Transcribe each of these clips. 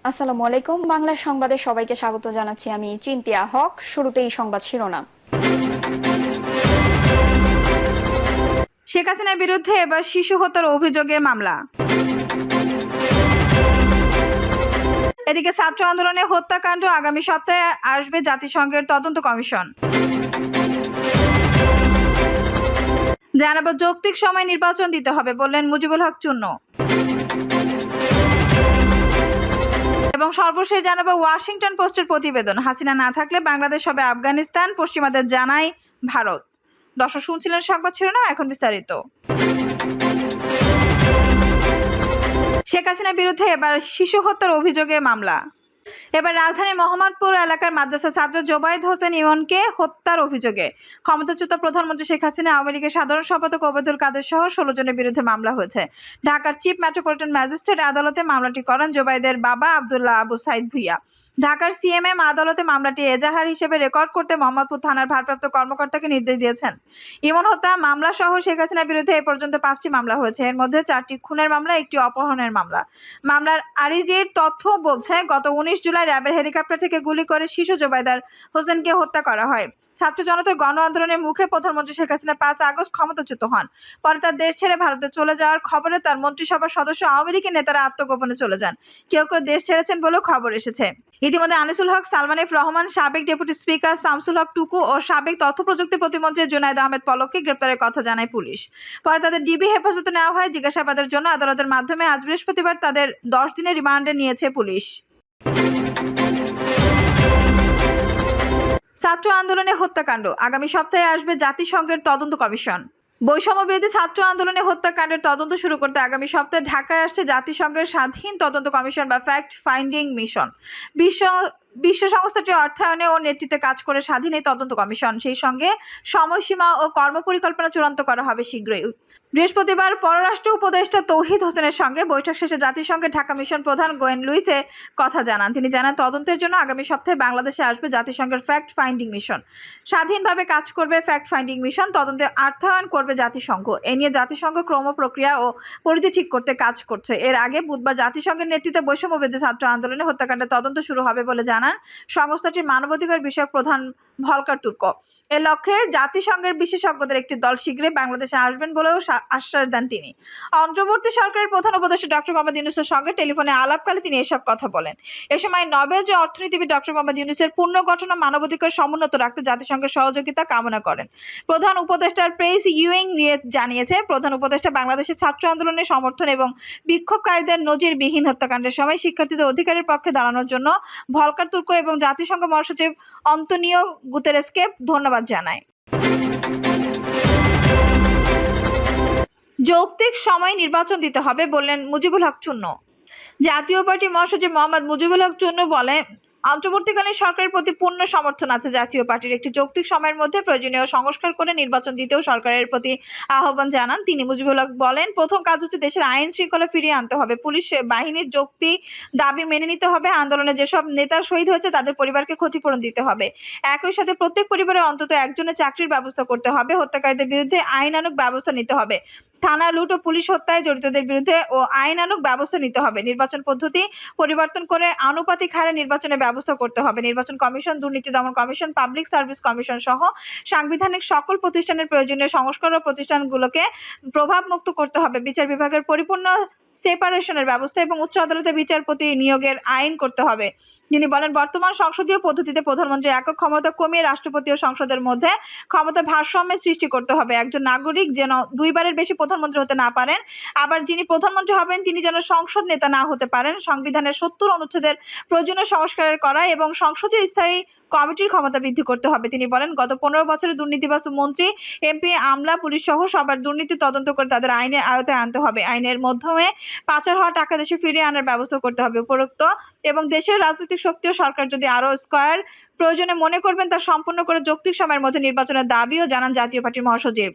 আসসালামু আলাইকুম। বাংলা সংবাদে সবাইকে স্বাগত জানাচ্ছি। আমি চিন্তিয়া হক। শুরুতেই সংবাদ শিরোনাম। শেখ হাসিনার বিরুদ্ধে এবার শিশু হত্যার অভিযোগে মামলা। এদিকে ছাত্র আন্দোলনে হত্যাকাণ্ড আগামী সপ্তাহে আসবে জাতিসংঘের তদন্ত কমিশন। জানাবো যৌক্তিক সময় নির্বাচন দিতে হবে বললেন মুজিবুল হক চুন্নু। এবং সর্বশেষ জানাবো ওয়াশিংটন পোস্টের প্রতিবেদন, হাসিনা না থাকলে বাংলাদেশ হবে আফগানিস্তান, পশ্চিমাদের জানায় ভারত। দর্শক শুনছিলেন সংবাদ শিরোনাম, এখন বিস্তারিত। শেখ হাসিনার বিরুদ্ধে এবার শিশু হত্যার অভিযোগে মামলা। এবার রাজধানীর মোহাম্মদপুর এলাকার মাদ্রাসা ছাত্র জোবায়েদ হোসেন ইমনকে হত্যার অভিযোগে ক্ষমতাচ্যুত প্রধানমন্ত্রী শেখ হাসিনা, আওয়ামী লীগের সাধারণ সম্পাদক ওবায়দুল কাদের সহ 16 জনের বিরুদ্ধে মামলা হয়েছে। ঢাকার চিফ মেট্রোপলিটন ম্যাজিস্ট্রেট আদালতে মামলাটি করেন জোবায়েদের বাবা আব্দুল্লাহ আবু সাইদ ভুইয়া। ঢাকার সিএমএম আদালতে মামলাটি এজাহার হিসেবে রেকর্ড করতে মোহাম্মদপুর থানার ভারপ্রাপ্ত কর্মকর্তাকে নির্দেশ দিয়েছেন। ইমন হত্যা মামলা সহ শেখ হাসিনার বিরুদ্ধে এ পর্যন্ত 5টি মামলা হয়েছে। এর মধ্যে 4টি খুনের মামলা, 1টি অপহরণের মামলা। মামলার আরিজির তথ্য বলছে, গত 19 জুলাই র্যাবের হেলিকপ্টার থেকে গুলি করে শিশু জোবায়েদ হোসেনকে হত্যা করা হয়। ছাত্র জনতার গণ আন্দোলনের মুখে প্রধানমন্ত্রী শেখ হাসিনা 5 আগস্ট ক্ষমতাচ্যুত হন। পরে তার দেশ ছেড়ে ভারতে চলে যাওয়ার খবরে তার মন্ত্রিসভার সদস্য আওয়ামী লীগের নেতারা আত্মগোপনে চলে যান। কেউ কেউ দেশ ছেড়েছেন বলেও খবর এসেছে। ইতিমধ্যে আনিসুল হক, সালমান এফ রহমান, সাবেক ডেপুটি স্পিকার শামসুল হক টুকু ও সাবেক তথ্য প্রযুক্তি প্রতিমন্ত্রী জুনায়েদ আহমেদ পলককে গ্রেপ্তারের কথা জানায় পুলিশ। পরে তাদের ডিবি হেফাজতে নেওয়া হয়। জিজ্ঞাসাবাদের জন্য আদালতের মাধ্যমে আজ বৃহস্পতিবার তাদের 10 দিনের রিমান্ডে নিয়েছে পুলিশ। ছাত্র আন্দোলনে হত্যাকাণ্ড আগামী সপ্তাহে আসবে জাতিসংঘের তদন্ত কমিশন। বৈষম্যবিরোধী ছাত্র আন্দোলনে হত্যাকাণ্ডের তদন্ত শুরু করতে আগামী সপ্তাহে ঢাকায় আসছে জাতিসংঘের স্বাধীন তদন্ত কমিশন বা ফ্যাক্ট ফাইন্ডিং মিশন। বিশ্ব সংস্থাটির অর্থায়নে ও নেতৃত্বে কাজ করে স্বাধীন এই তদন্ত কমিশন। সেই সঙ্গে সময়সীমা ও কর্মপরিকল্পনা চূড়ান্ত করা হবে শীঘ্রই। বৃহস্পতিবার পররাষ্ট্র উপদেষ্টা তৌহিদ হোসেনের সঙ্গে বৈঠক শেষে জাতিসংঘের ঢাকা মিশন প্রধান গোয়েন লুইসে কথা জানান। তিনি জানান, তদন্তের জন্য আগামী সপ্তাহে বাংলাদেশে আসবে জাতিসংঘের ফ্যাক্ট ফাইন্ডিং মিশন। স্বাধীনভাবে কাজ করবে ফ্যাক্ট ফাইন্ডিং মিশন, তদন্তে অর্থায়ন করবে জাতিসংঘ। এ নিয়ে জাতিসংঘ ক্রম প্রক্রিয়া ও পরিধি ঠিক করতে কাজ করছে। এর আগে বুধবার জাতিসংঘের নেতৃত্বে বৈষম্যবিরোধী ছাত্র আন্দোলনে হত্যাকাণ্ডের তদন্ত শুরু হবে বলে জানান সংস্থাটির মানবাধিকার বিষয়ক প্রধান ভলকার তুর্ক। এ লক্ষ্যে জাতিসংঘের বিশেষজ্ঞদের একটি দল শীঘ্রই বাংলাদেশে আসবেন বলেও আশ্বাস দেন তিনি। অন্তর্বর্তী সরকারের প্রধান উপদেষ্টা ডক্টর মোহাম্মদ ইউনূসের সঙ্গে টেলিফোনে আলাপকালে তিনি এসব কথা বলেন। এ সময় নোবেল যে অর্থনীতিবিদ ডক্টর মোহাম্মদ ইউনূসের পুনর্গঠন ও মানবাধিকার সমুন্নত রাখতে জাতিসংঘের সহযোগিতা কামনা করেন। প্রধান উপদেষ্টার প্রেস ইউইং নিয়ে জানিয়েছে, প্রধান উপদেষ্টা বাংলাদেশের ছাত্র আন্দোলনের সমর্থন এবং বিক্ষোভকারীদের নজিরবিহীন হত্যাকাণ্ডের সময় শিক্ষার্থীদের অধিকারের পক্ষে দাঁড়ানোর জন্য ভলকার তুর্ক এবং জাতিসংঘ মহাসচিব অন্তোনিও গুতেরেসকে ধন্যবাদ জানায়। যৌক্তিক সময় নির্বাচন দিতে হবে বললেন মুজিবুল হক চুন্নু। জাতীয় পার্টি মহাসচিব মোহাম্মদ মুজিবুল হক চুন্নু বলেন, অন্তর্বর্তীকালীন সরকারের প্রতি পূর্ণ সমর্থন আছে। জাতীয় পার্টির একটি যৌক্তিক সময়ের মধ্যে প্রয়োজনীয় সংস্কার করে নির্বাচন দিতেও সরকারের প্রতি আহ্বান জানান তিনি। মুজিবুল হক বলেন, প্রথম কাজ হচ্ছে দেশের আইন শৃঙ্খলা ফিরিয়ে আনতে হবে। পুলিশ বাহিনীর যৌক্তিক দাবি মেনে নিতে হবে। আন্দোলনে যেসব নেতা শহীদ হয়েছে তাদের পরিবারকে ক্ষতিপূরণ দিতে হবে। একই সাথে প্রত্যেক পরিবারের অন্তত একজনের চাকরির ব্যবস্থা করতে হবে। হত্যাকারীদের বিরুদ্ধে আইনানুগ ব্যবস্থা নিতে হবে। থানা লুট ও পুলিশ হত্যায় জড়িতদের বিরুদ্ধে ও আইনানুগ ব্যবস্থা নিতে হবে। নির্বাচন পদ্ধতি পরিবর্তন করে আনুপাতিক হারে নির্বাচনের ব্যবস্থা করতে হবে। নির্বাচন কমিশন, দুর্নীতি দমন কমিশন, পাবলিক সার্ভিস কমিশন সহ সাংবিধানিক সকল প্রতিষ্ঠানের প্রয়োজনীয় সংস্কার ও প্রতিষ্ঠানগুলোকে প্রভাবমুক্ত করতে হবে। বিচার বিভাগের পরিপূর্ণ সেপারেশনের ব্যবস্থা এবং উচ্চ আদালতে বিচারপতি নিয়োগের আইন করতে হবে। তিনি বলেন, বর্তমান সংসদীয় পদ্ধতিতে প্রধানমন্ত্রী একক ক্ষমতা কমিয়ে রাষ্ট্রপতি ও সংসদের মধ্যে ক্ষমতা ভারসাম্যের সৃষ্টি করতে হবে। একজন নাগরিক যেন 2 বারের বেশি প্রধানমন্ত্রী হতে না পারেন। আবার যিনি প্রধানমন্ত্রী হবেন তিনি যেন সংসদ নেতা না হতে পারেন। সংবিধানের 70 অনুচ্ছেদের প্রয়োজনীয় সংস্কারের করা এবং সংসদীয় স্থায়ী কমিটির ক্ষমতা বৃদ্ধি করতে হবে। তিনি বলেন, গত 15 বছরে দুর্নীতিবাজ মন্ত্রী, এমপি, আমলা, পুলিশ সহ সবার দুর্নীতি তদন্ত করে তাদের আইনের আওতায় আনতে হবে। আইনের মাধ্যমে পাচার হওয়া টাকা দেশে ফিরিয়ে আনার ব্যবস্থা করতে হবে। উপরোক্ত এবং দেশের রাজনৈতিক শক্তি ও সরকার যদি আরও স্কয়ার প্রয়োজনে মনে করবেন তা সম্পূর্ণ করে যৌক্তিক সময়ের মধ্যে নির্বাচনের দাবিও জানান জাতীয় পার্টির মহাসচিব।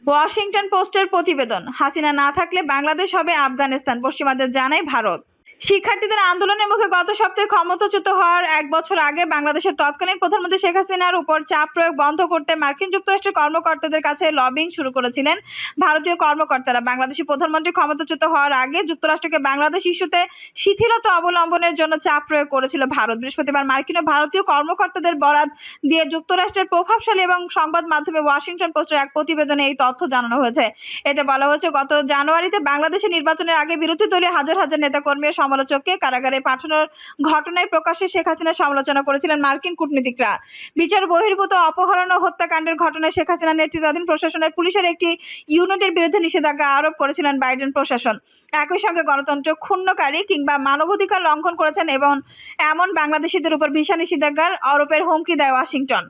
ওয়াশিংটন পোস্টের প্রতিবেদন, হাসিনা না থাকলে বাংলাদেশ হবে আফগানিস্তান, পশ্চিমাদের জানায় ভারত। শিক্ষার্থীদের আন্দোলনের মুখে গত সপ্তাহে ক্ষমতাচ্যুত হওয়ার 1 বছর আগে বাংলাদেশের তৎকালীন প্রধানমন্ত্রী শেখ হাসিনার উপর চাপ প্রয়োগ বন্ধ করতে মার্কিন যুক্তরাষ্ট্রের কর্মকর্তাদের কাছে লবিং শুরু করেছিলেন ভারতীয় কর্মকর্তারা। বাংলাদেশি প্রধানমন্ত্রী ক্ষমতাচ্যুত হওয়ার আগে যুক্তরাষ্ট্রকে বাংলাদেশ ইস্যুতে শিথিলতা অবলম্বনের জন্য চাপ প্রয়োগ করেছিল ভারত। বৃহস্পতিবার মার্কিন ও ভারতীয় কর্মকর্তাদের বরাত দিয়ে যুক্তরাষ্ট্রের প্রভাবশালী এবং সংবাদ মাধ্যমে ওয়াশিংটন পোস্টের এক প্রতিবেদনে এই তথ্য জানানো হয়েছে। এতে বলা হয়েছে, গত জানুয়ারিতে বাংলাদেশে নির্বাচনের আগে বিরোধী দলীয় হাজার হাজার নেতাকর্মী ও সমালোচককে কারাগারে পাঠানোর ঘটনায় প্রকাশ্যে শেখ হাসিনার সমালোচনা করেছিলেন মার্কিন কূটনীতিকরা। বিচার বহির্ভূত অপহরণ ও হত্যাকাণ্ডের ঘটনায় শেখ হাসিনার নেতৃত্বাধীন প্রশাসনের পুলিশের একটি ইউনিটের বিরুদ্ধে নিষেধাজ্ঞা আরোপ করেছিলেন বাইডেন প্রশাসন। একই সঙ্গে গণতন্ত্র ক্ষুণ্ণকারী কিংবা মানবাধিকার লঙ্ঘন করেছেন এবং এমন বাংলাদেশিদের উপর ভিসা নিষেধাজ্ঞার আরোপের হুমকি দেয় ওয়াশিংটন।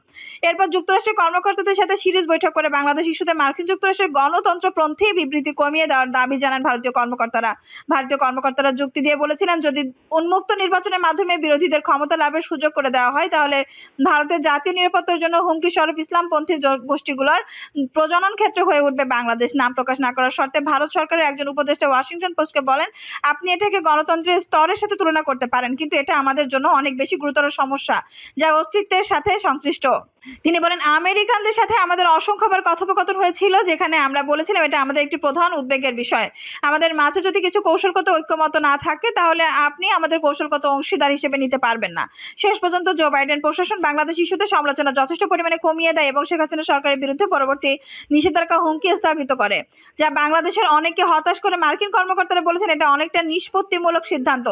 এরপর যুক্তরাষ্ট্রের কর্মকর্তাদের সাথে সিরিজ বৈঠক করে বাংলাদেশ ইস্যুতে মার্কিন যুক্তরাষ্ট্রের গণতন্ত্রপন্থী বিবৃতি কমিয়ে দেওয়ার দাবি জানান ভারতীয় কর্মকর্তারা। ভারতীয় কর্মকর্তারা যুক্তি দিয়ে বলেছিলেন, যদি উন্মুক্ত নির্বাচনের মাধ্যমে বিরোধীদের ক্ষমতা লাভের সুযোগ করে দেওয়া হয়, তাহলে ভারতের জাতীয় নিরাপত্তার জন্য হুমকি স্বরূপ ইসলামপন্থী গোষ্ঠীগুলোর প্রজনন ক্ষেত্র হয়ে উঠবে বাংলাদেশ। নাম প্রকাশ না করার শর্তে ভারত সরকারের একজন উপদেষ্টা ওয়াশিংটন পোস্টকে বলেন, আপনি এটাকে গণতন্ত্রের স্তরের সাথে তুলনা করতে পারেন, কিন্তু এটা আমাদের জন্য অনেক বেশি গুরুতর সমস্যা যা অস্তিত্বের সাথে সংশ্লিষ্ট। তিনি বলেন, আমেরিকানদের সাথে আমাদের অসংখ্যবার কথোপকথন হয়েছিল, যেখানে আমরা বলেছিলাম এটা আমাদের একটি প্রধান উদ্বেগের বিষয়। আমাদের মাঝে যদি কিছু কৌশলগত ঐক্যমত না থাকে, তাহলে আপনি আমাদের কৌশলগত অংশীদার হিসেবে নিতে পারবেন না। শেষ পর্যন্ত জো বাইডেন প্রশাসন বাংলাদেশ ইস্যুতে সমালোচনা যথেষ্ট পরিমাণে কমিয়ে দেয় এবং শেখ হাসিনা সরকারের বিরুদ্ধে পরবর্তী নিষেধাজ্ঞা হুমকি স্থগিত করে, যা বাংলাদেশের অনেককে হতাশ করে। মার্কিন কর্মকর্তারা বলেছেন, এটা অনেকটা নিষ্পত্তিমূলক সিদ্ধান্ত।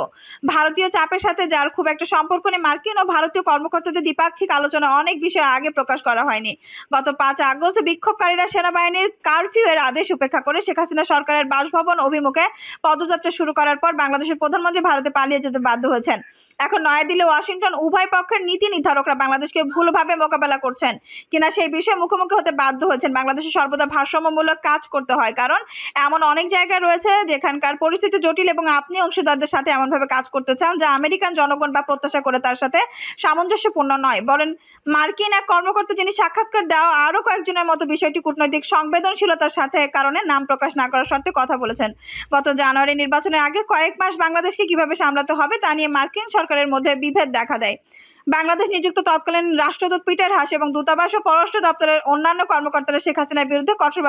ভারতীয় চাপের সাথে যার খুব একটা সম্পর্ক নেই, মার্কিন ও ভারতীয় কর্মকর্তাদের দ্বিপাক্ষিক আলোচনা অনেক বিষয় আগে প্রকাশ করা হয়নি। গত 5 আগস্ট বিক্ষোভকারীরা সেনাবাহিনীর কারফিউ এর আদেশ উপেক্ষা করে শেখ হাসিনা সরকারের বাসভবন অভিমুখে পদযাত্রা শুরু করার পর বাংলাদেশের প্রধানমন্ত্রী ভারতে পালিয়ে যেতে বাধ্য হয়েছেন। এখন নয়াদিল্লি, ওয়াশিংটন উভয় পক্ষের নীতি নির্ধারকরা বাংলাদেশকে ভুলভাবে মোকাবেলা করছেন কিনা সেই বিষয়ে মুখোমুখি হতে বাধ্য হয়েছেন। বাংলাদেশে সর্বদা ভারসাম্যমূলক কাজ করতে হয়, কারণ এমন অনেক জায়গায় রয়েছে যেখানকার পরিস্থিতি জটিল এবং আপনি অংশীদারদের সাথে এমনভাবে কাজ করতে চান যা আমেরিকান জনগণ বা প্রত্যাশা করে তার সাথে সামঞ্জস্যপূর্ণ নয়। বলেন মার্কিন এক কর্মকর্তা, যিনি সাক্ষাৎকার দেওয়া আরও কয়েকজনের মতো বিষয়টি কূটনৈতিক সংবেদনশীলতার সাথে কারণে নাম প্রকাশ না করার শর্তে কথা বলেছেন। গত জানুয়ারি নির্বাচনের আগে কয়েক মাস বাংলাদেশকে কিভাবে সামলাতে হবে তা নিয়ে মার্কিন সরকারের মধ্যে বিভেদ দেখা দেয়। বাংলাদেশ নিযুক্ত তৎকালীন রাষ্ট্রদূত পিটার হাস এবং দূতাবাস ও পররাষ্ট্র দপ্তরের অন্যান্য কর্মকর্তারা শেখ হাসিনার বিরুদ্ধে কঠোর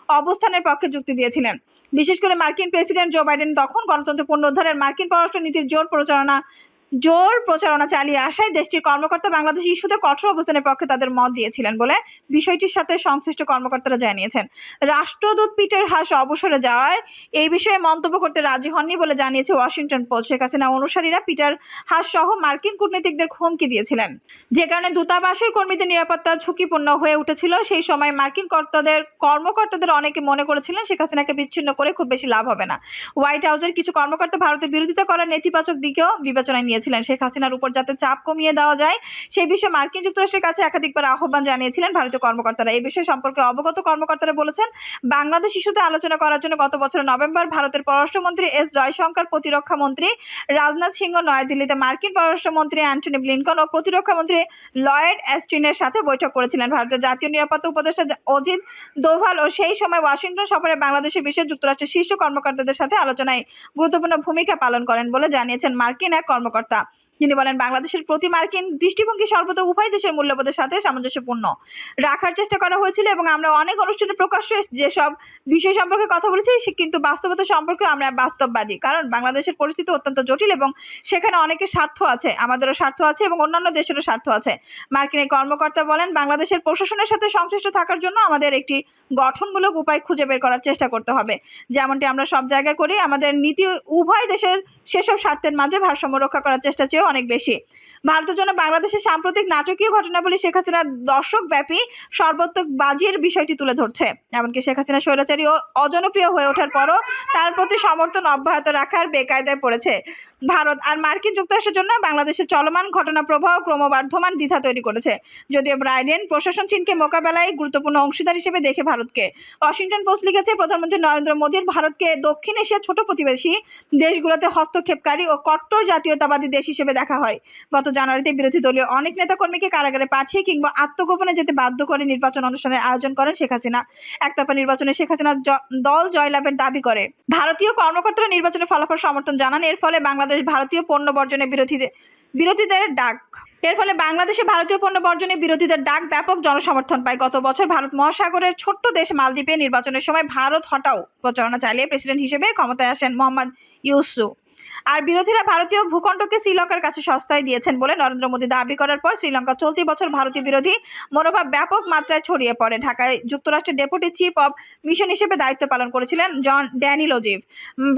অবস্থানের পক্ষে যুক্তি দিয়েছিলেন। বিশেষ করে মার্কিন প্রেসিডেন্ট জো বাইডেন তখন গণতন্ত্র পুনরুদ্ধারের মার্কিন পররাষ্ট্র নীতির জোর প্রচারণা চালিয়ে আসায় দেশটির কর্মকর্তা বাংলাদেশ ইস্যুতে কঠোর অবস্থানের পক্ষে তাদের মত দিয়েছিলেন বলে বিষয়টির সাথে সংশ্লিষ্ট কর্মকর্তারা জানিয়েছেন। রাষ্ট্রদূত পিটার হাস অবসরে যাওয়ার এই বিষয়ে মন্তব্য করতে রাজি হননি বলে জানিয়েছে ওয়াশিংটন পোস্ট। শেখ হাসিনা অনুসারীরা পিটার হাস সহ মার্কিন কূটনীতিকদের হুমকি দিয়েছিলেন, যে কারণে দূতাবাসের কর্মীদের নিরাপত্তা ঝুঁকিপূর্ণ হয়ে উঠেছিল। সেই সময় মার্কিন কর্মকর্তাদের অনেকে মনে করেছিলেন শেখ হাসিনাকে বিচ্ছিন্ন করে খুব বেশি লাভ হবে না। হোয়াইট হাউসের কিছু কর্মকর্তা ভারতের বিরোধিতা করার নেতিবাচক দিকেও বিবেচনায় নিয়েছিলেন। শেখ হাসিনার উপর যাতে চাপ কমিয়ে দেওয়া যায় সেই বিষয়ে মার্কিন যুক্তরাষ্ট্রের কাছে একাধিকবার আহ্বান জানিয়েছিলেন ভারতীয় কর্মকর্তারা। এই বিষয়ে সম্পর্কে অবগত কর্মকর্তারা বলেছেন, বাংলাদেশ ইস্যুতে আলোচনা করার জন্য গত বছরের নভেম্বর ভারতের পররাষ্ট্রমন্ত্রী এস জয়শঙ্কর, প্রতিরক্ষা মন্ত্রী রাজনাথ সিংহ নয়াদিল্লিতে মার্কিন পররাষ্ট্রমন্ত্রী অ্যান্টনি ব্লিনকন ও প্রতিরক্ষা মন্ত্রী লয়েড অস্টিনের সাথে বৈঠক করেছিলেন। ভারতের জাতীয় নিরাপত্তা উপদেষ্টা অজিত দোভাল ও সেই সময় ওয়াশিংটন সফরে বাংলাদেশের বিষয়ে যুক্তরাষ্ট্রের শীর্ষ কর্মকর্তাদের সাথে আলোচনায় গুরুত্বপূর্ণ ভূমিকা পালন করেন বলে জানিয়েছেন মার্কিন এক কর্মকর্তা। তিনি বলেন, বাংলাদেশের প্রতি মার্কিন দৃষ্টিভঙ্গি সর্বদা উভয় দেশের মূল্যবোধের সাথে সামঞ্জস্যপূর্ণ রাখার চেষ্টা করা হয়েছিল এবং আমরা অনেক অনুষ্ঠানে প্রকাশ্যে যেসব বিষয় সম্পর্কে কথা বলেছি কিন্তু বাস্তবতা সম্পর্কে আমরা বাস্তববাদী, কারণ বাংলাদেশের পরিস্থিতি অত্যন্ত জটিল এবং সেখানে অনেকের স্বার্থ আছে, আমাদেরও স্বার্থ আছে এবং অন্যান্য দেশেরও স্বার্থ আছে। মার্কিন এই কর্মকর্তা বলেন, বাংলাদেশের প্রশাসনের সাথে সংশ্লিষ্ট থাকার জন্য আমাদের একটি গঠনমূলক উপায় খুঁজে বের করার চেষ্টা করতে হবে, যেমনটি আমরা সব জায়গায় করি। আমাদের নীতি উভয় দেশের সেসব স্বার্থের মাঝে ভারসাম্য রক্ষা করার চেষ্টা চেয়েও অনেক বেশি। ভারতের জন্য বাংলাদেশের সাম্প্রতিক নাটকীয় ঘটনাবলী শেখ হাসিনার দর্শকব্যাপী সর্বাত্মক বাজির বিষয়টি তুলে ধরছে। এমনকি শেখ হাসিনা স্বৈরাচারী ও অজনপ্রিয় হয়ে ওঠার পরও তার প্রতি সমর্থন অব্যাহত রাখার বেকায়দায় পড়েছে। ভারত আর মার্কিন যুক্তরাষ্ট্রের জন্য বাংলাদেশের চলমান ঘটনা প্রবাহ ক্রমবর্ধমান দ্বিধা তৈরি করেছে। যদিও বাইডেন প্রশাসন চীনকে মোকাবেলায় গুরুত্বপূর্ণ অংশীদার হিসেবে দেখে ভারতকে। ওয়াশিংটন পোস্ট লিখেছে, প্রধানমন্ত্রী নরেন্দ্র মোদীর ভারতকে দক্ষিণ এশিয়ার ছোট প্রতিবেশী দেশগুলোতে হস্তক্ষেপকারী ও কট্টর জাতীয়তাবাদী দেশ হিসেবে দেখা হয়। গত জানুয়ারিতে বিরোধী দলীয় অনেক নেতাকর্মীকে কারাগারে পাঠিয়ে কিংবা আত্মগোপনে যেতে বাধ্য করে নির্বাচন অনুষ্ঠানের আয়োজন করেন শেখ হাসিনা। একতরফা নির্বাচনে শেখ হাসিনার দল জয়লাভের দাবি করে। ভারতীয় কর্মকর্তারা নির্বাচনের ফলাফল সমর্থন জানান। এর ফলে বাংলাদেশ ভারতীয় পণ্য বর্জনের বিরোধীদের ডাক বাংলাদেশে ভারতীয় পণ্য বর্জনে বিরোধীদের ডাক ব্যাপক জনসমর্থন পায়। গত বছর ভারত মহাসাগরের ছোট্ট দেশ মালদ্বীপে নির্বাচনের সময় ভারত হটাও প্রচারণা চালিয়ে প্রেসিডেন্ট হিসেবে ক্ষমতায় আসেন মোহাম্মদ ইউসুফ। আর বিরোধীরা ভারতীয় ভূখণ্ডকে শ্রীলঙ্কার কাছে সস্তায় দিয়েছেন বলে নরেন্দ্র মোদী দাবি করার পর শ্রীলঙ্কা চলতি বছর ভারতীয় বিরোধী মনোভাব ব্যাপক মাত্রায় ছড়িয়ে পড়ে। ঢাকায় যুক্তরাষ্ট্রের ডেপুটি চিফ অব মিশন হিসেবে দায়িত্ব পালন করেছিলেন ড্যানিয়েল ওজিভ।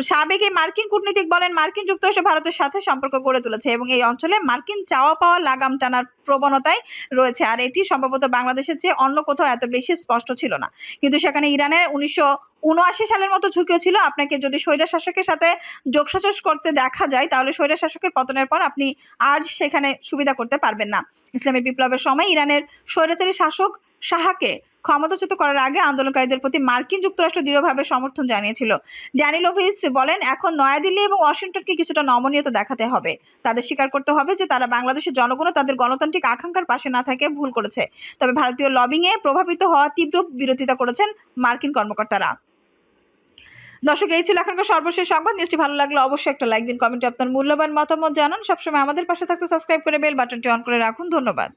সাবেক এই মার্কিন কূটনীতিক বলেন, মার্কিন যুক্তরাষ্ট্র ভারতের সাথে সম্পর্ক গড়ে তুলেছে এবং এই অঞ্চলে মার্কিন চাওয়া পাওয়া লাগাম টানার প্রবণতায় রয়েছে। আর এটি সম্ভবত বাংলাদেশের চেয়ে অন্য কোথাও এত বেশি স্পষ্ট ছিল না। কিন্তু সেখানে ইরানের 1979 সালের মতো ঝুঁকিও ছিল। আপনাকে যদি স্বৈর শাসকের সাথে যোগসাজশ করতে দেখা যায় তাহলে স্বৈর শাসকের পতনের পর আপনি আর সেখানে সুবিধা করতে পারবেন না। ইসলামী বিপ্লবের সময় ইরানের স্বৈরাচারী শাসক শাহকে ক্ষমতাচ্যুত করার আগে আন্দোলনকারীদের প্রতি মার্কিন যুক্তরাষ্ট্র দৃঢ়ভাবে সমর্থন জানিয়েছিল। ড্যানিয়েল ওভিস বলেন, এখন নয়াদিল্লি এবং ওয়াশিংটনকে কিছুটা নমনীয়তা দেখাতে হবে। তাদের স্বীকার করতে হবে যে তারা বাংলাদেশের জনগণ ও তাদের গণতান্ত্রিক আকাঙ্ক্ষার পাশে না থেকে ভুল করেছে। তবে ভারতীয় লবিংয়ে প্রভাবিত হওয়া তীব্র বিরোধিতা করেছেন মার্কিন কর্মকর্তারা। দর্শক, এই ছিল এখনকার সর্বশেষ সংবাদ। নিউজটি ভালো লাগলে অবশ্যই একটা লাইক দিন, কমেন্টে আপনার মূল্যবান মতামত জানান। সবসময় আমাদের পাশে থাকতে সাবস্ক্রাইব করে বেল বাটনটি অন করে রাখুন। ধন্যবাদ।